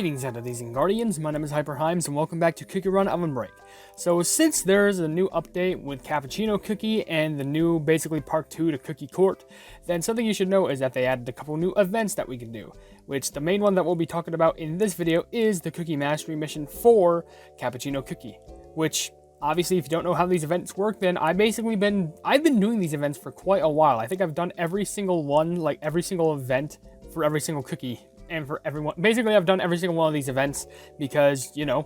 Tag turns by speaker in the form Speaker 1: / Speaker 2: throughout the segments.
Speaker 1: Greetings, entities and guardians. My name is HyperHimes, and welcome back to Cookie Run OvenBreak. So, since there's a new update with Cappuccino Cookie and the new, basically part 2 to Cookie Court, then something you should know is that they added a couple new events that we can do. Which the main one that we'll be talking about in this video is the Cookie Mastery mission for Cappuccino Cookie. Which, obviously, if you don't know how these events work, then I've been doing these events for quite a while. I think I've done every single one, like every single event for every single cookie. And for everyone, basically I've done every single one of these events because, you know,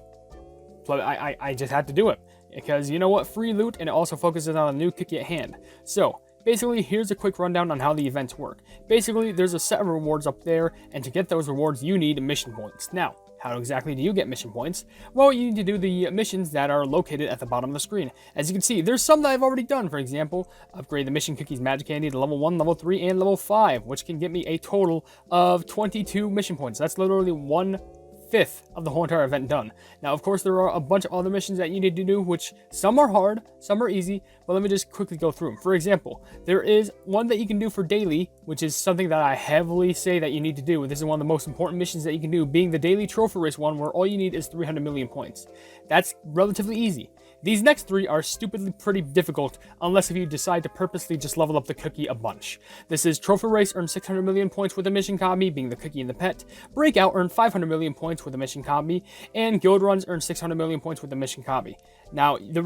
Speaker 1: I just had to do it. Because, you know what, free loot, and it also focuses on a new cookie at hand. So, basically, here's a quick rundown on how the events work. Basically, there's a set of rewards up there, and to get those rewards, you need mission points. Now, how exactly do you get mission points? Well, you need to do the missions that are located at the bottom of the screen. As you can see, there's some that I've already done. For example, upgrade the mission cookies magic candy to level 1, level 3, and level 5, which can get me a total of 22 mission points. That's literally 1/5 of the whole entire event done. Now, of course, there are a bunch of other missions that you need to do, which some are hard, some are easy, but let me just quickly go through them. For example, there is one that you can do for daily, which is something that I heavily say that you need to do. This is one of the most important missions that you can do, being the daily trophy race one, where all you need is 300 million points. That's relatively easy. These next 3 are stupidly pretty difficult, unless if you decide to purposely just level up the cookie a bunch. This is Trophy Race, earn 600 million points with a mission copy, being the cookie and the pet. Breakout, earn 500 million points with a mission copy. And Guild Runs, earn 600 million points with a mission copy. Now, the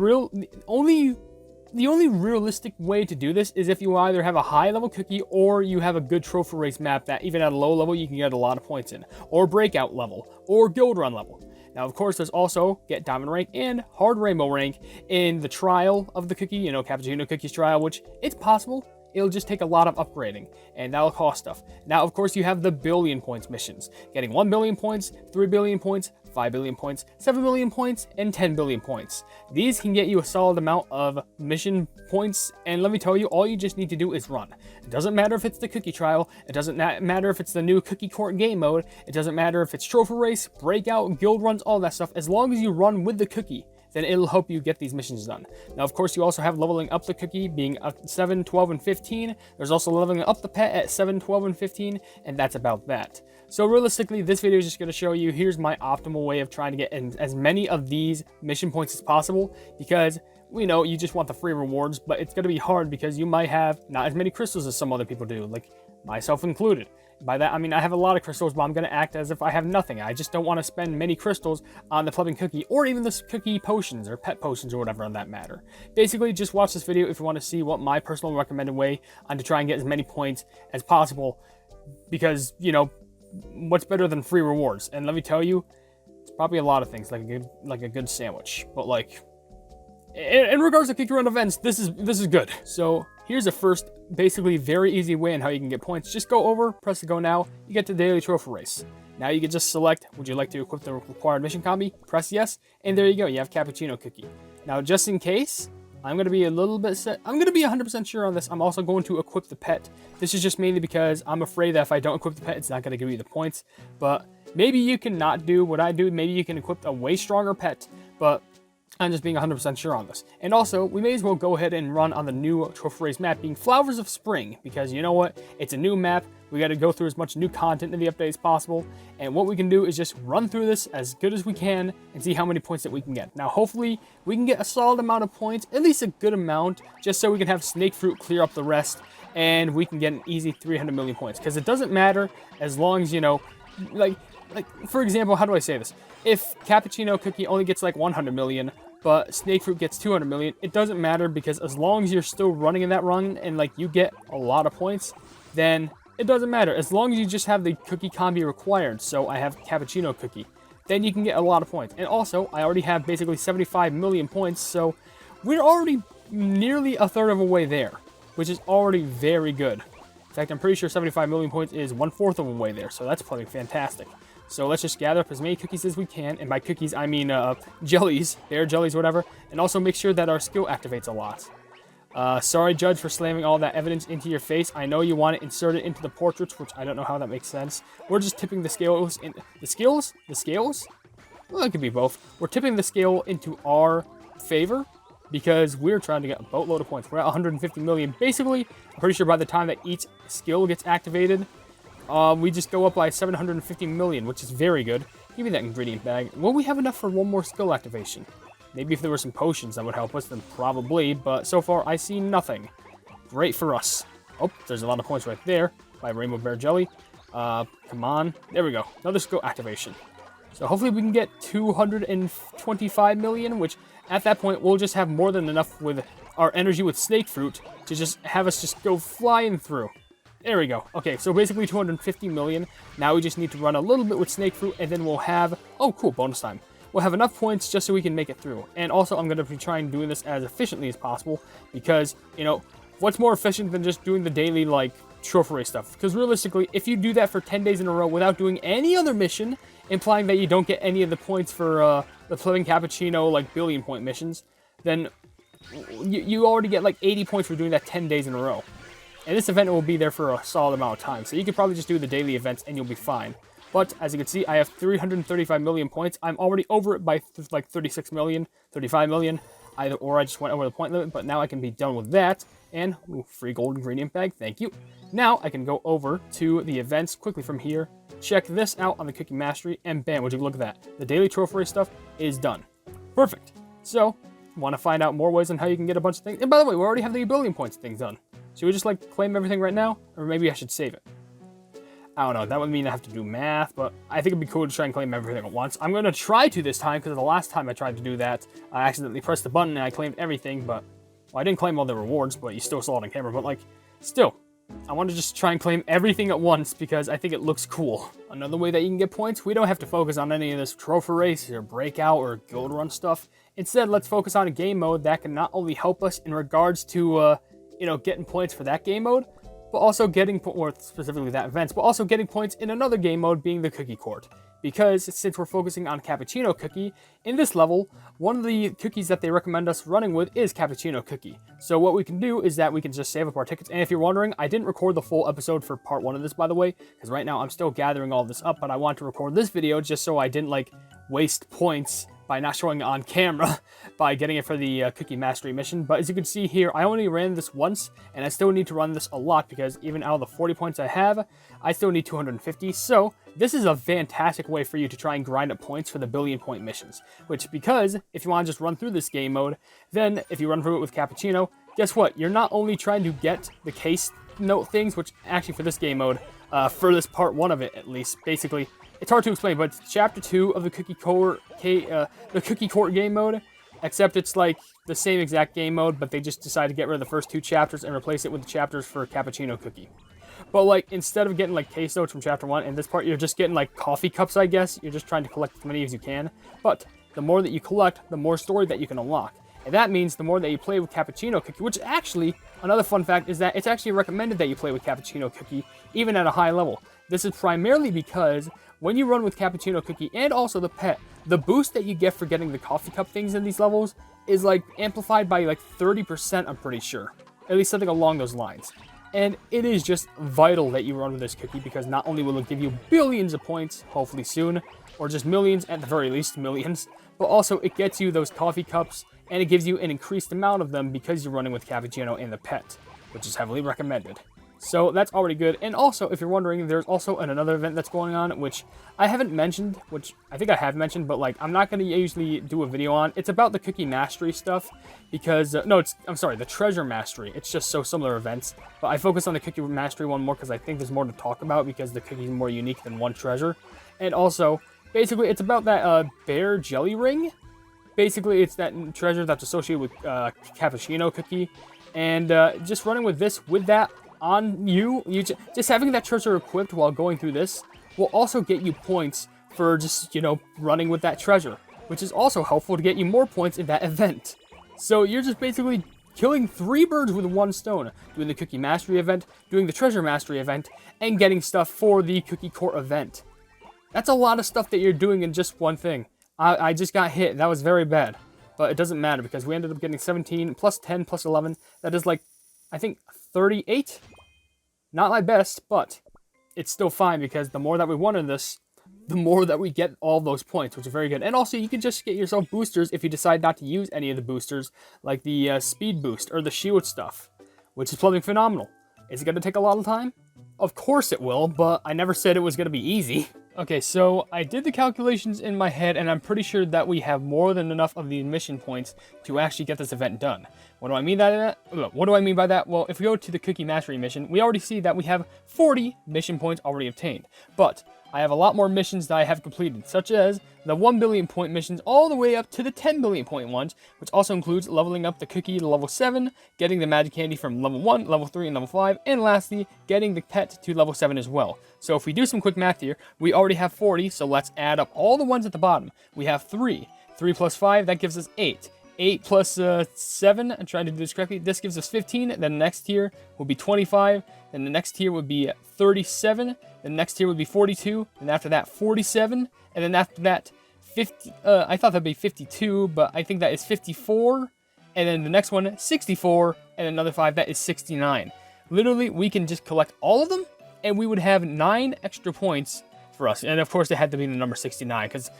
Speaker 1: only realistic way to do this is if you either have a high level cookie or you have a good trophy race map that even at a low level you can get a lot of points in, or breakout level, or guild run level. Now, of course, there's also get diamond rank and hard rainbow rank in the trial of the cookie, you know, Cappuccino Cookie's trial, which it's possible. It'll just take a lot of upgrading, and that'll cost stuff. Now, of course, you have the billion points missions. Getting 1 billion points, 3 billion points, 5 billion points, 7 billion points, and 10 billion points. These can get you a solid amount of mission points, and let me tell you, all you just need to do is run. It doesn't matter if it's the cookie trial, it doesn't matter if it's the new cookie court game mode, it doesn't matter if it's trophy race, breakout, guild runs, all that stuff. As long as you run with the cookie, then it'll help you get these missions done. Now, of course, you also have leveling up the cookie, being 7, 12, and 15. There's also leveling up the pet at 7, 12, and 15, and that's about that. So realistically, this video is just going to show you, here's my optimal way of trying to get as many of these mission points as possible, because we know you just want the free rewards, but it's going to be hard because you might have not as many crystals as some other people do, like myself included. By that, I mean I have a lot of crystals, but I'm going to act as if I have nothing. I just don't want to spend many crystals on the plumbing cookie, or even the cookie potions, or pet potions, or whatever on that matter. Basically, just watch this video if you want to see what my personal recommended way on to try and get as many points as possible, because, you know, what's better than free rewards? And let me tell you, it's probably a lot of things, like a good sandwich. But like, in regards to Cookie Run events, this is good. So here's a first, basically very easy way on how you can get points. Just go over, press the go now, you get to the daily trophy race. Now you can just select, would you like to equip the required mission copy? Press yes, and there you go, you have Cappuccino Cookie. Now, just in case, I'm going to be 100% sure on this. I'm also going to equip the pet. This is just mainly because I'm afraid that if I don't equip the pet, it's not going to give you the points. But maybe you can not do what I do. Maybe you can equip a way stronger pet, but I'm just being 100% sure on this. And also, we may as well go ahead and run on the new trophy race map, being Flowers of Spring, because you know what? It's a new map. We got to go through as much new content in the update as possible. And what we can do is just run through this as good as we can and see how many points that we can get. Now, hopefully, we can get a solid amount of points, at least a good amount, just so we can have Snake Fruit clear up the rest, and we can get an easy 300 million points. Because it doesn't matter as long as, you know, like, for example, how do I say this? If Cappuccino Cookie only gets like 100 million, but Snake Fruit gets 200 million, it doesn't matter, because as long as you're still running in that run and like you get a lot of points, then it doesn't matter. As long as you just have the cookie combi required, so I have Cappuccino Cookie, then you can get a lot of points. And also, I already have basically 75 million points, so we're already nearly a third of a way there, which is already very good. In fact, I'm pretty sure 75 million points is 1/4 of a way there, so that's probably fantastic. So let's just gather up as many cookies as we can, and by cookies I mean jellies, bear jellies, whatever, and also make sure that our skill activates a lot. Sorry, Judge, for slamming all that evidence into your face. I know you want it inserted into the portraits, which I don't know how that makes sense. We're just tipping the scales in the scales? The scales? Well, it could be both. We're tipping the scale into our favor because we're trying to get a boatload of points. We're at 150 million. Basically, I'm pretty sure by the time that each skill gets activated, We just go up by 750 million, which is very good. Give me that ingredient bag. Will we have enough for one more skill activation? Maybe if there were some potions that would help us, then probably, but so far I see nothing. Great for us. Oh, there's a lot of points right there by Rainbow Bear Jelly. Come on. There we go. Another skill activation. So hopefully we can get 225 million, which at that point we'll just have more than enough with our energy with Snake Fruit to just have us just go flying through. There we go. Okay, so basically 250 million. Now we just need to run a little bit with Snake Fruit, and then we'll have... Oh, cool, bonus time. We'll have enough points just so we can make it through. And also, I'm going to be trying doing this as efficiently as possible, because, you know, what's more efficient than just doing the daily, like, trophy race stuff? Because realistically, if you do that for 10 days in a row without doing any other mission, implying that you don't get any of the points for the Flipping Cappuccino, like, billion point missions, then you already get, like, 80 points for doing that 10 days in a row. And this event will be there for a solid amount of time, so you could probably just do the daily events and you'll be fine. But, as you can see, I have 335 million points. I'm already over it by, like, 36 million, 35 million. Either or, I just went over the point limit, but now I can be done with that. And, ooh, free gold ingredient bag, thank you. Now, I can go over to the events quickly from here, check this out on the Cookie Mastery, and bam, would you look at that. The daily trophy race stuff is done. Perfect. So, want to find out more ways on how you can get a bunch of things? And by the way, we already have the billion points things done. Should we just, like, claim everything right now? Or maybe I should save it. I don't know, that would mean I have to do math, but I think it'd be cool to try and claim everything at once. I'm going to try to this time, because the last time I tried to do that, I accidentally pressed the button and I claimed everything, but... Well, I didn't claim all the rewards, but you still saw it on camera, but, like, still. I want to just try and claim everything at once, because I think it looks cool. Another way that you can get points, we don't have to focus on any of this trophy race, or breakout, or guild run stuff. Instead, let's focus on a game mode that can not only help us in regards to, you know, getting points for that game mode, but also getting, or specifically that events, but also getting points in another game mode being the Cookie Court. Because since we're focusing on Cappuccino Cookie, in this level, one of the cookies that they recommend us running with is Cappuccino Cookie. So what we can do is that we can just save up our tickets. And if you're wondering, I didn't record the full episode for part 1 of this, by the way, because right now I'm still gathering all this up, but I want to record this video just so I didn't, like, waste points by not showing it on camera by getting it for the Cookie Mastery mission. But as you can see here, I only ran this once, and I still need to run this a lot because even out of the 40 points I have, I still need 250. So this is a fantastic way for you to try and grind up points for the billion point missions. Which, because if you want to just run through this game mode, then if you run through it with Cappuccino, guess what? You're not only trying to get the case note things, which actually for this game mode, for this part 1 of it at least, basically, it's hard to explain, but it's Chapter 2 of the Cookie Court game mode, except it's like the same exact game mode, but they just decided to get rid of the first 2 chapters and replace it with the chapters for Cappuccino Cookie. But, like, instead of getting, like, case notes from Chapter 1, in this part, you're just getting, like, coffee cups, I guess. You're just trying to collect as many as you can. But the more that you collect, the more story that you can unlock. And that means the more that you play with Cappuccino Cookie, which actually, another fun fact is that it's actually recommended that you play with Cappuccino Cookie, even at a high level. This is primarily because when you run with Cappuccino Cookie and also the pet, the boost that you get for getting the coffee cup things in these levels is, like, amplified by, like, 30%, I'm pretty sure. At least something along those lines. And it is just vital that you run with this cookie, because not only will it give you billions of points, hopefully soon, or just millions, at the very least millions, but also it gets you those coffee cups, and it gives you an increased amount of them because you're running with Cappuccino and the pet, which is heavily recommended. So that's already good. And also, if you're wondering, there's also another event that's going on, which I haven't mentioned, which I think I have mentioned, but, like, I'm not going to usually do a video on. It's about the Cookie Mastery stuff, because, I'm sorry, the Treasure Mastery. It's just so similar events, but I focus on the Cookie Mastery one more because I think there's more to talk about, because the cookie is more unique than one treasure. And also, basically, it's about that bear jelly ring. Basically, it's that treasure that's associated with Cappuccino Cookie, and just running with this, with that on you just having that treasure equipped while going through this will also get you points for just, you know, running with that treasure, which is also helpful to get you more points in that event. So you're just basically killing 3 birds with 1 stone, doing the Cookie Mastery event, doing the Treasure Mastery event, and getting stuff for the Cookie Court event. That's a lot of stuff that you're doing in just one thing. I just got hit. That was very bad, but it doesn't matter because we ended up getting 17 plus 10 plus 11. That is, like, I think 38? Not my best, but it's still fine because the more that we won in this, the more that we get all those points, which is very good. And also, you can just get yourself boosters if you decide not to use any of the boosters, like the speed boost or the shield stuff, which is probably phenomenal. Is it going to take a lot of time? Of course it will, but I never said it was going to be easy. Okay, so I did the calculations in my head, and I'm pretty sure that we have more than enough of the mission points to actually get this event done. What do I mean by that? Well, if we go to the Cookie Mastery mission, we already see that we have 40 mission points already obtained. But I have a lot more missions that I have completed, such as the 1 billion point missions all the way up to the 10 billion point ones, which also includes leveling up the cookie to level 7, getting the magic candy from level 1, level 3, and level 5, and lastly, getting the pet to level 7 as well. So if we do some quick math here, we already have 40, so let's add up all the ones at the bottom. We have 3. 3 plus 5, that gives us 8. 8 plus 7, I'm trying to do this correctly, this gives us 15, then the next tier will be 25, then the next tier would be 37, the next tier would be 42, and after that 47, and then after that 50, I thought that'd be 52, but I think that is 54, and then the next one 64, and another 5, that is 69. Literally, we can just collect all of them, and we would have 9 extra points for us, and of course it had to be the number 69, because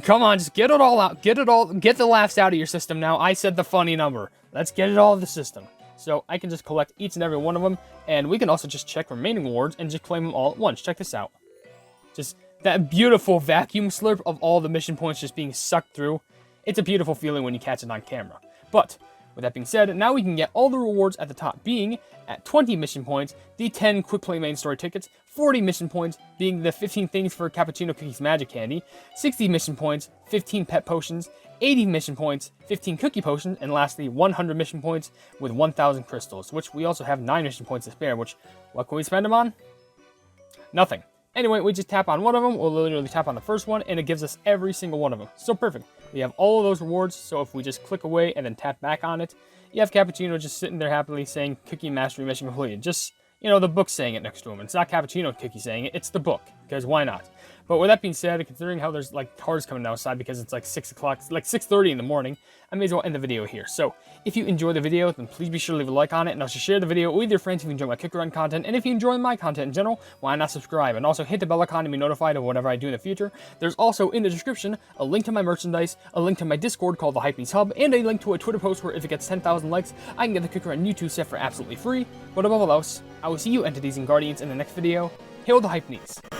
Speaker 1: come on, just get it all out. Get the laughs out of your system now. I said the funny number. Let's get it all out of the system. So I can just collect each and every one of them. And we can also just check remaining rewards and just claim them all at once. Check this out. Just that beautiful vacuum slurp of all the mission points just being sucked through. It's a beautiful feeling when you catch it on camera. But with that being said, now we can get all the rewards at the top, being at 20 mission points, the 10 Quick Play Main Story tickets, 40 mission points, being the 15 things for Cappuccino Cookies Magic Candy, 60 mission points, 15 pet potions, 80 mission points, 15 cookie potions, and lastly 100 mission points with 1,000 crystals, which we also have 9 mission points to spare, which, what can we spend them on? Nothing. Anyway, we just tap on one of them, we'll literally tap on the first one, and it gives us every single one of them. So perfect. We have all of those rewards, so if we just click away and then tap back on it, you have Cappuccino just sitting there happily saying, Cookie Mastery Mission completed. Just, you know, the book saying it next to him. It's not Cappuccino Cookie saying it, it's the book, because why not? But with that being said, considering how there's like cars coming outside because it's like 6 o'clock, like 6:30 in the morning, I may as well end the video here. So if you enjoy the video, then please be sure to leave a like on it, and also share the video with your friends if you enjoy my Cookie Run content. And if you enjoy my content in general, why not subscribe? And also hit the bell icon to be notified of whatever I do in the future. There's also in the description a link to my merchandise, a link to my Discord called the Hypenese Hub, and a link to a Twitter post where if it gets 10,000 likes, I can get the Cookie Run YouTube set for absolutely free. But above all else, I will see you entities and guardians in the next video. Hail the Hypenese!